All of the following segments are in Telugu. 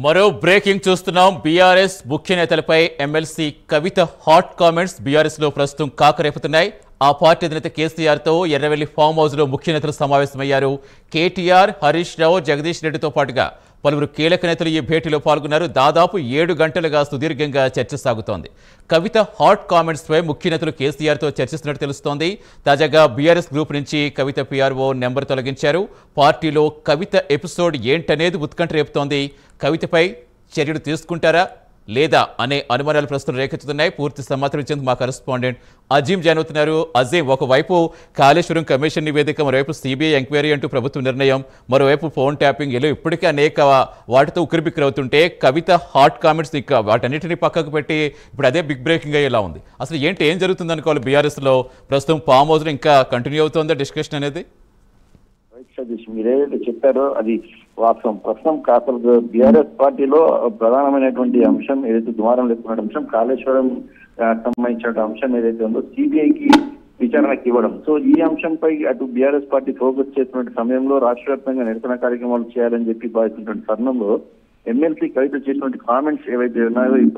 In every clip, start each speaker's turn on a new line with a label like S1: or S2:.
S1: మరో బ్రేకింగ్ చూస్తున్నాం. బీఆర్ఎస్ ముఖ్య నేతలపై ఎమ్మెల్సీ కవిత హాట్ కామెంట్స్ బీఆర్ఎస్ లో ప్రస్తుతం కాకరేపుతున్నాయి. ఆ పార్టీ అధినేత కేసీఆర్ తో ఎర్రవెల్లి ఫామ్ హౌస్ లో ముఖ్య నేతలు సమావేశమయ్యారు. కేటీఆర్, హరీష్ రావు, జగదీష్ రెడ్డితో పాటుగా పలువురు కీలక నేతలు ఈ భేటీలో పాల్గొన్నారు. దాదాపు 7 గంటలుగా సుదీర్ఘంగా చర్చ సాగుతోంది. కవిత హాట్ కామెంట్స్ పై ముఖ్య నేతలు కేసీఆర్ తో చర్చిస్తున్నట్టు తెలుస్తోంది. తాజాగా బీఆర్ఎస్ గ్రూప్ నుంచి కవిత పీఆర్ఓ నెంబర్ తొలగించారు. పార్టీలో కవిత ఎపిసోడ్ ఏంటనేది ఉత్కంఠ రేపుతోంది. కవితపై చర్యలు తీసుకుంటారా లేదా అనే అనుమానాలు ప్రస్తుతం రేకెత్తుతున్నాయి. పూర్తి సమాచారం ఇచ్చేందుకు మా కరెస్పాండెంట్ అజీం జాయిన్ అవుతున్నారు. అజీం, ఒకవైపు కాళేశ్వరం కమిషన్ నివేదిక, మరోవైపు సిబిఐ ఎంక్వైరీ అంటూ ప్రభుత్వ నిర్ణయం, మరోవైపు ఫోన్ ట్యాపింగ్, ఇలా ఇప్పటికే అనేక వాటితో ఉక్కిరిబిక్కిరవుతుంటే కవిత హాట్ కామెంట్స్ ఇక వాటన్నిటిని పక్కకు పెట్టి ఇప్పుడు అదే బిగ్ బ్రేకింగ్ అయ్యేలా ఉంది. అసలు ఏం జరుగుతుంది అనుకోవాలి? బీఆర్ఎస్లో ప్రస్తుతం ఫామ్ హౌస్లో ఇంకా కంటిన్యూ అవుతుందా డిస్కషన్ అనేది?
S2: సతీష్, మీరేదైతే చెప్పారో అది వాస్తవం. ప్రస్తుతం అసలు బీఆర్ఎస్ పార్టీలో ప్రధానమైనటువంటి అంశం ఏదైతే దుమారం లేకున్న అంశం, కాళేశ్వరం సంబంధించిన అంశం ఏదైతే ఉందో సిబిఐకి విచారణకు ఇవ్వడం. సో ఈ అంశంపై అటు బీఆర్ఎస్ పార్టీ ఫోకస్ చేస్తున్న సమయంలో రాష్ట్ర వ్యాప్తంగా నిరసన కార్యక్రమాలు చేయాలని చెప్పి భావిస్తున్నటువంటి తరుణంలో ఎమ్మెల్సీ కవిత చేసినటువంటి కామెంట్స్ ఏవైతే ఉన్నాయో ఈ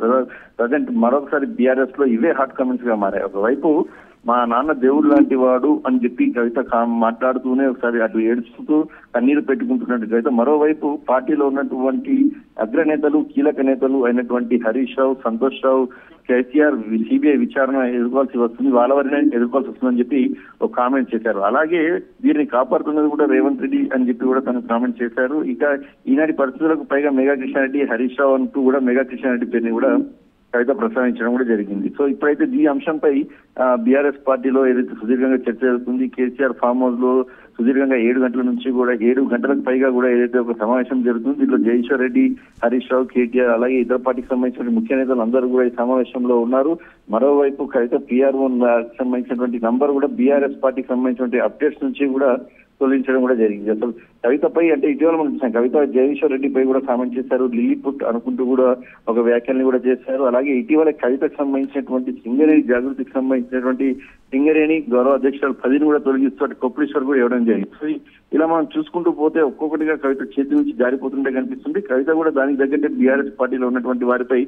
S2: ప్రజెంట్ మరొకసారి బీఆర్ఎస్ లో ఇవే హాట్ కామెంట్స్ గా మారాయి. ఒకవైపు మా నాన్న దేవుడు లాంటి వాడు అని చెప్పి కవిత మాట్లాడుతూనే ఒకసారి అటు ఏడుస్తూ కన్నీరు పెట్టుకుంటున్నట్టు కవిత, మరోవైపు పార్టీలో ఉన్నటువంటి అగ్రనేతలు, కీలక నేతలు అయినటువంటి హరీష్ రావు, సంతోష్ రావు, కేసీఆర్ సిబిఐ విచారణ ఎదుర్కోవాల్సి వస్తుంది, వాళ్ళ వరనే ఎదుర్కోవాల్సి వస్తుందని చెప్పి ఒక కామెంట్ చేశారు. అలాగే వీరిని కాపాడుతున్నది కూడా రేవంత్ రెడ్డి అని చెప్పి కూడా తను కామెంట్ చేశారు. ఇక ఈనాటి పరిస్థితులకు పైగా మెగా కృష్ణారెడ్డి, హరీష్ రావు అంటూ కూడా మెగా కృష్ణారెడ్డి పేరుని కూడా కవిత ప్రస్తావించడం కూడా జరిగింది. సో ఇప్పుడైతే ఈ అంశంపై బీఆర్ఎస్ పార్టీలో ఏదైతే సుదీర్ఘంగా చర్చ జరుగుతుంది. కేసీఆర్ ఫామ్ హౌస్ లో సుదీర్ఘంగా 7 గంటల నుంచి కూడా 7 గంటలకు పైగా కూడా ఏదైతే ఒక సమావేశం జరుగుతుంది. దీంట్లో జగదీశ్వర్ రెడ్డి, హరీష్ రావు, కేటీఆర్ అలాగే ఇతర పార్టీకి సంబంధించిన ముఖ్య నేతలు అందరూ కూడా ఈ సమావేశంలో ఉన్నారు. మరోవైపు కవిత పీఆర్ఓ సంబంధించినటువంటి నంబర్ కూడా బీఆర్ఎస్ పార్టీకి సంబంధించినటువంటి అప్డేట్స్ నుంచి కూడా తొలగించడం కూడా జరిగింది. అసలు కవితపై అంటే ఇటీవల మనం చూసాం, కవిత జగదీశ్వర్ రెడ్డిపై కూడా కామెంట్ చేశారు, లిల్లీపుట్ అనుకుంటూ కూడా ఒక వ్యాఖ్యల్ని కూడా చేశారు. అలాగే ఇటీవల కవితకు సంబంధించినటువంటి సింగరేణి జాగృతికి సంబంధించినటువంటి సింగరేణి గౌరవ అధ్యక్షులు 10ని కూడా తొలగిస్తూ కొప్పలేశ్వర్ కూడా ఇవ్వడం జరిగింది. సో ఇలా మనం చూసుకుంటూ పోతే ఒక్కొక్కటిగా కవిత చేతి నుంచి జారిపోతుంటే కనిపిస్తుంది. కవిత కూడా దానికి తగ్గట్టే బీఆర్ఎస్ పార్టీలో ఉన్నటువంటి వారిపై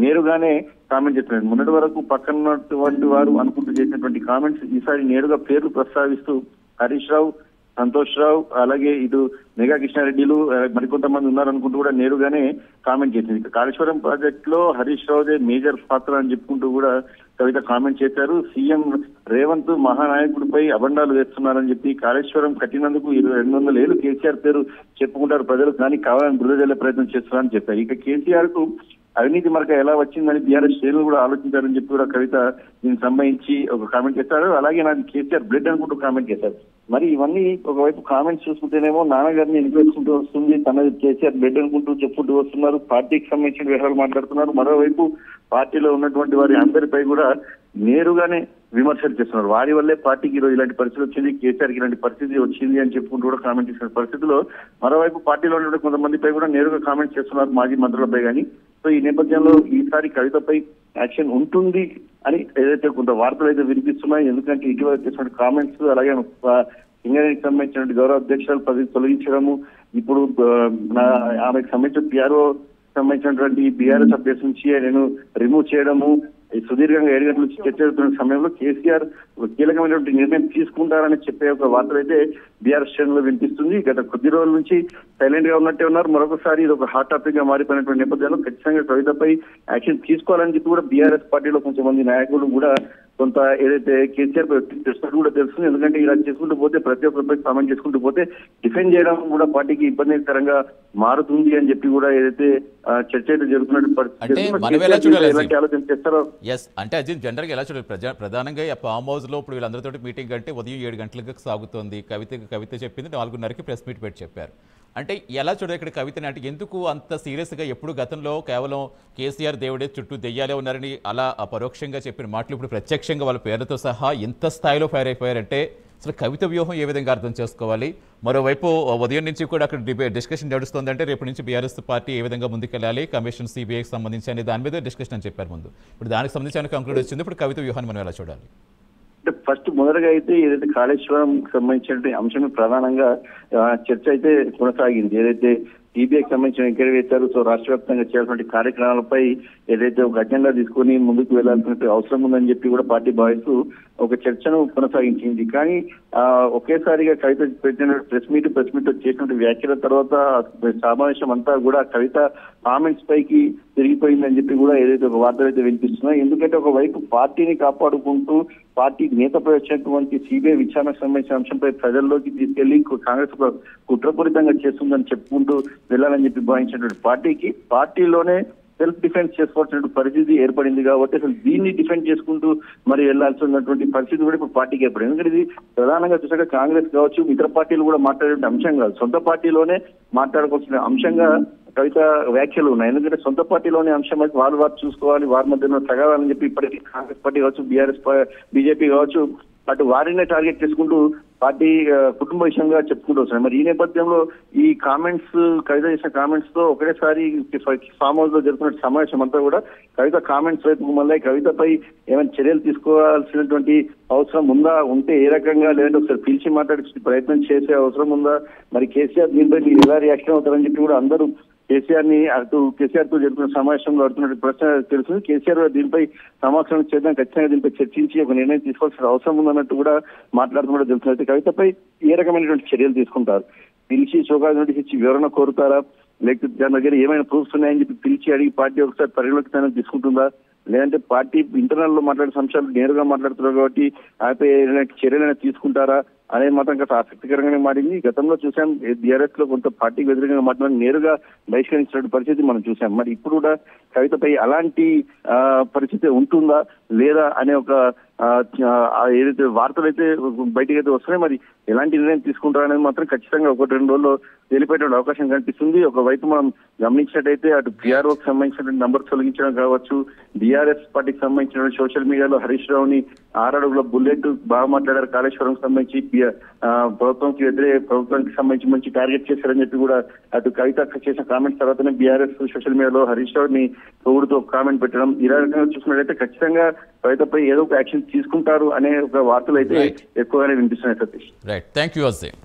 S2: నేరుగానే కామెంట్ చేస్తున్నారు. మొన్నటి వరకు పక్కన ఉన్నటువంటి వారు అనుకుంటూ చేసినటువంటి కామెంట్స్ ఈసారి నేరుగా పేర్లు ప్రస్తావిస్తూ హరీష్ రావు, సంతోష్ రావు అలాగే ఇటు మెగా కృష్ణారెడ్డిలు మరికొంతమంది ఉన్నారనుకుంటూ కూడా నేరుగానే కామెంట్ చేసింది. కాళేశ్వరం ప్రాజెక్ట్ లో హరీష్ రావుదే మేజర్ పాత్ర అని చెప్పుకుంటూ కూడా కవిత కామెంట్ చేశారు. సీఎం రేవంత్ మహానాయకుడిపై అబండాలు వేస్తున్నారని చెప్పి, కాళేశ్వరం కట్టినందుకు 200 ఏళ్లు కేసీఆర్ పేరు చెప్పుకుంటారు ప్రజలు, కానీ కావాలని బురదజల్లే ప్రయత్నం చేస్తున్నారని చెప్పారు. ఇక కేసీఆర్ కు అవినీతి మరక ఎలా వచ్చిందని బీఆర్ఎస్ శ్రేణులు కూడా ఆలోచించారని చెప్పి కూడా కవిత దీనికి సంబంధించి ఒక కామెంట్ చేశారు. అలాగే నాకు కేసీఆర్ బ్లడ్ అనుకుంటూ కామెంట్ చేశారు. మరి ఇవన్నీ ఒకవైపు కామెంట్స్ చూసుకుంటేనేమో నాన్నగారిని ఎన్నికలుసుకుంటూ వస్తుంది, తనది కేసీఆర్ బ్లడ్ అనుకుంటూ చెప్పుకుంటూ వస్తున్నారు, పార్టీకి సంబంధించిన వివరాలు మాట్లాడుతున్నారు. మరోవైపు పార్టీలో ఉన్నటువంటి వారి అందరిపై కూడా నేరుగానే విమర్శలు చేస్తున్నారు. వారి వల్లే పార్టీకి ఈరోజు ఇలాంటి పరిస్థితి వచ్చింది, కేసీఆర్కి ఇలాంటి పరిస్థితి వచ్చింది అని చెప్పుకుంటూ కూడా కామెంట్ చేసిన పరిస్థితిలో మరోవైపు పార్టీలో ఉన్న కొంతమందిపై కూడా నేరుగా కామెంట్ చేస్తున్నారు, మాజీ మంత్రులపై కానీ. సో ఈ నేపథ్యంలో ఈసారి కవితపై యాక్షన్ ఉంటుంది అని ఏదైతే కొంత వార్తలు అయితే వినిపిస్తున్నాయి. ఎందుకంటే ఇటీవల చేసిన కామెంట్స్, అలాగే సింగరేణికి సంబంధించిన గౌరవ అధ్యక్షులు 10 తొలగించడము, ఇప్పుడు ఆమెకు సంబంధించిన పీఆర్ఓ సంబంధించినటువంటి బీఆర్ఎస్ అభ్యర్థి నుంచి నేను రిమూవ్ చేయడము, సుదీర్ఘంగా 7 గంటల నుంచి చర్చ జరుగుతున్న సమయంలో కేసీఆర్ ఒక కీలకమైనటువంటి నిర్ణయం తీసుకుంటారని చెప్పే ఒక వార్తలు అయితే బీఆర్ఎస్ శ్రేణులు వినిపిస్తుంది. గత కొద్ది రోజుల నుంచి సైలెంట్ గా ఉన్నట్టే ఉన్నారు. మరొకసారి ఇది ఒక హాట్ టాపిక్ గా మారిపోయినటువంటి నేపథ్యంలో ఖచ్చితంగా కవితపై యాక్షన్ తీసుకోవాలని చెప్పి కూడా బీఆర్ఎస్ పార్టీలో కొంతమంది నాయకులు కూడా కొంత ఏదైతే కేసీఆర్ చేస్తున్నట్టు కూడా తెలుస్తుంది. ఎందుకంటే ఇలా చేసుకుంటూ పోతే ప్రతి ఒక్కరిపై కామెంట్ చేసుకుంటూ పోతే డిఫెండ్ చేయడం కూడా పార్టీకి ఇబ్బందికరంగా మారుతుంది అని చెప్పి కూడా ఏదైతే చర్చ అయితే జరుగుతున్నట్టు ఆలోచన చేస్తారో.
S1: అంటే అజిత్ జనరల్గా ఎలా చూడాలి? ప్రధానంగా ఫామ్ హౌస్ లో ఇప్పుడు వీళ్ళందరితో మీటింగ్ అంటే ఉదయం 7 గంటలకు సాగుతోంది. కవిత చెప్పింది 4:30కి ప్రెస్ మీట్ పెట్టి చెప్పారు. అంటే ఎలా చూడాలి ఇక్కడ కవితని? అంటే ఎందుకు అంత సీరియస్గా? ఎప్పుడు గతంలో కేవలం కేసీఆర్ దేవుడే చుట్టూ దెయ్యాలే ఉన్నారని అలా పరోక్షంగా చెప్పిన మాటలు ఇప్పుడు ప్రత్యక్షంగా వాళ్ళ పేర్లతో సహా ఎంత స్థాయిలో ఫైర్ అయిపోయారంటే అసలు కవిత వ్యూహం ఏ విధంగా అర్థం చేసుకోవాలి? మరోవైపు ఉదయం నుంచి కూడా అక్కడ డిస్కషన్ నడుస్తుందంటే రేపు నుంచి బీఆర్ఎస్ పార్టీ ఏ విధంగా ముందుకెళ్ళాలి, కమిషన్ సిబిఐకి సంబంధించి అనే దాని మీద డిస్కషన్ అని చెప్పారు ముందు. ఇప్పుడు దానికి సంబంధించి కంక్లూడ్ వచ్చింది. ఇప్పుడు కవిత వ్యూహాన్ని మనం ఎలా చూడాలి?
S2: ఫస్ట్ మొదటగా అయితే ఏదైతే కాళేశ్వరం సంబంధించిన అంశమే ప్రధానంగా చర్చ అయితే కొనసాగింది. ఏదైతే సిబిఐకి సంబంధించిన ఎంక్వైరీ వేశారు. సో రాష్ట్ర వ్యాప్తంగా చేయాల్సిన కార్యక్రమాలపై ఏదైతే ఒక అజెండా తీసుకొని ముందుకు వెళ్లాల్సిన అవసరం ఉందని చెప్పి కూడా పార్టీ భావిస్తూ ఒక చర్చను కొనసాగించింది. కానీ ఒకేసారిగా కవిత పెట్టిన ప్రెస్ మీట్ చేసినటువంటి వ్యాఖ్యల తర్వాత సమావేశం అంతా కూడా కవిత కామెంట్స్ పైకి తిరిగిపోయిందని చెప్పి కూడా ఏదైతే ఒక వార్తలు అయితే వినిపిస్తున్నాయి. ఎందుకంటే ఒకవైపు పార్టీని కాపాడుకుంటూ పార్టీ నేతపై వచ్చినటువంటి సిబిఐ విచారణకు సంబంధించిన అంశంపై ప్రజల్లోకి తీసుకెళ్లి కాంగ్రెస్ కుట్రపూరితంగా చేస్తుందని చెప్పుకుంటూ వెళ్లాలని చెప్పి భావించినటువంటి పార్టీలోనే సెల్ఫ్ డిఫెన్స్ చేసుకోవాల్సిన పరిస్థితి ఏర్పడింది. కాబట్టి అసలు దీన్ని డిఫెండ్ చేసుకుంటూ మరి వెళ్లాల్సినటువంటి పరిస్థితి కూడా ఇప్పుడు పార్టీకి ఏర్పడింది. ఎందుకంటే ఇది ప్రధానంగా చూసాక కాంగ్రెస్ కావచ్చు, ఇతర పార్టీలు కూడా మాట్లాడే అంశం కాదు, సొంత పార్టీలోనే మాట్లాడుకోవాల్సిన అంశంగా కవిత వ్యాఖ్యలు ఉన్నాయి. ఎందుకంటే సొంత పార్టీలోనే అంశం అయితే వారు చూసుకోవాలి, వారి మధ్యలో తగవాలని చెప్పి ఇప్పటికీ కాంగ్రెస్ పార్టీ కావచ్చు, బీజేపీ కావచ్చు, అటు వారినే టార్గెట్ చేసుకుంటూ పార్టీ కుటుంబ విషయంగా చెప్పుకుంటూ వస్తున్నాయి. మరి ఈ నేపథ్యంలో ఈ కామెంట్స్ కవిత చేసిన కామెంట్స్ తో ఒకటేసారి ఫామ్ హౌస్ లో జరుగుతున్న సమావేశం అంతా కూడా కవిత కామెంట్స్ వైపు మళ్ళీ కవితపై ఏమైనా చర్యలు తీసుకోవాల్సినటువంటి అవసరం ఉందా, ఉంటే ఏ రకంగా, లేదంటే ఒకసారి పిలిచి మాట్లాడే ప్రయత్నం చేసే అవసరం ఉందా, మరి కేసీఆర్ దీనిపై మీరు ఎలా రియాక్షన్ అవుతారని చెప్పి కూడా అందరూ కేసీఆర్ తో జరుగుతున్న సమావేశంలో అడుగుతున్న ప్రశ్న తెలుస్తుంది. కేసీఆర్ దీనిపై సమావేశం చేద్దాం, ఖచ్చితంగా దీనిపై చర్చించి ఒక నిర్ణయం తీసుకోవాల్సిన అవసరం ఉందన్నట్టు కూడా మాట్లాడుతున్నట్టు తెలుస్తుంది. అయితే కవితపై ఏ రకమైనటువంటి చర్యలు తీసుకుంటారు? పిలిచి షోకాజ్ నోటీస్ ఇచ్చి వివరణ కోరుతారా, లేకపోతే దాని దగ్గర ఏమైనా ప్రూఫ్స్ ఉన్నాయని చెప్పి పిలిచి అడిగి పార్టీ ఒకసారి పరిగణలోకి తీసుకుంటుందా, లేదంటే పార్టీ ఇంటర్నల్ లో మాట్లాడే అంశాలు నేరుగా మాట్లాడుతున్నారు కాబట్టి ఆపై చర్యలైనా తీసుకుంటారా అనేది మాత్రం కాస్త ఆసక్తికరంగానే మారింది. గతంలో చూసాం బీఆర్ఎస్ లో కొంత పార్టీకి వ్యతిరేకంగా మాట్లాడి నేరుగా బహిష్కరించిన పరిస్థితి మనం చూసాం. మరి ఇప్పుడు కూడా కవితపై అలాంటి పరిస్థితి ఉంటుందా లేదా అనే ఒక ఏదైతే వార్తలు అయితే బయటకు అయితే వస్తున్నాయి, మరి ఎలాంటి నిర్ణయం తీసుకుంటారనేది మాత్రం ఖచ్చితంగా 1-2 రోజుల్లో తెలిపేట అవకాశం కనిపిస్తుంది. ఒకవైపు మనం గమనించినట్టయితే అటు పిఆర్ఓకి సంబంధించిన నంబర్ తొలగించడం కావచ్చు, బీఆర్ఎస్ పార్టీకి సంబంధించిన సోషల్ మీడియాలో హరీష్ రావుని 6 అడుగుల బుల్లెట్ బాగా మాట్లాడారు, కాళేశ్వరం సంబంధించి ప్రభుత్వానికి సంబంధించి మంచి టార్గెట్ చేశారని చెప్పి కూడా అటు కవిత చేసిన కామెంట్స్ తర్వాతనే బీఆర్ఎస్ సోషల్ మీడియాలో హరీష్ రావుని తోడుతో కామెంట్ పెట్టడం, ఇలా రకంగా చూసుకున్నట్లయితే ఖచ్చితంగా కవితపై ఏదో ఒక యాక్షన్ తీసుకుంటారు అనే ఒక వార్తలు అయితే ఎక్కువగానే వినిపిస్తున్నాయి. Satish,
S1: right, thank you Ajay.